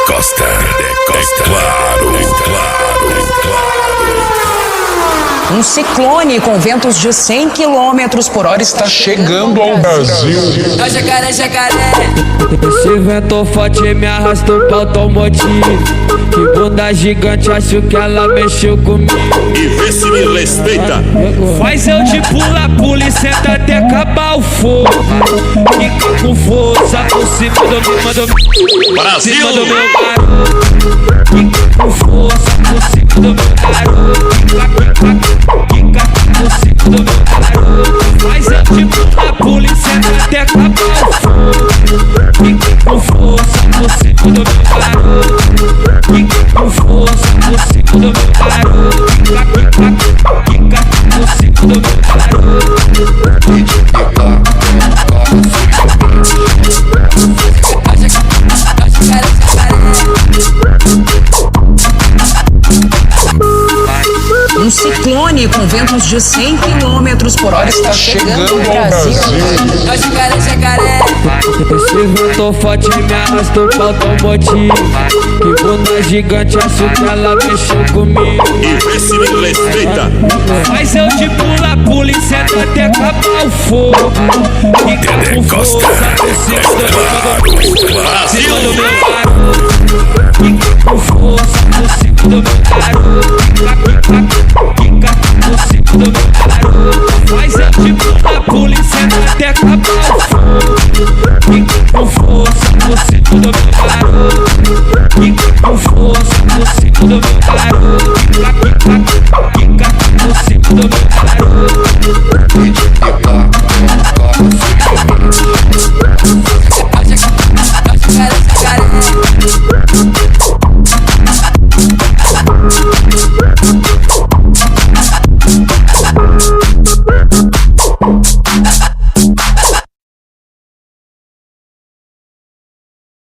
Costa. É claro. Um ciclone com ventos de 100 km por hora está chegando ao Brasil. Ó jacaré, jacaré. Esse vento forte me arrastou pro automotivo. Que bunda gigante, acho que ela mexeu comigo. E vê se me respeita. Faz eu de pula e senta até acabar o fogo. Fica com força por cima do meu Brasil! cima do meu garoto. Fica com força por cima do meu garoto. Fica por cima do meu garoto. Faz eu de pula e senta até acabar o fogo. Fica com força por cima do meu garoto. Fica com força por cima do meu garoto. Fica por cima do meu garoto. Um ciclone com ventos de 100 km por hora está chegando ao Brasil. Ó jacaré, jacaré. Esse vento forte me arrastou pro automotivo. Que bunda gigante, acho que ela mexeu comigo. E vê se me respeita. Faz eu de pula e senta até acabar o fogo. Fica com força por cima do meu garoto. Fica com força por cima do meu garoto. Fica por cima do meu garoto. Faz eu de pula e senta até acabar o fogo. Fica com força por cima do meu garoto. Fica com força por cima do meu garoto.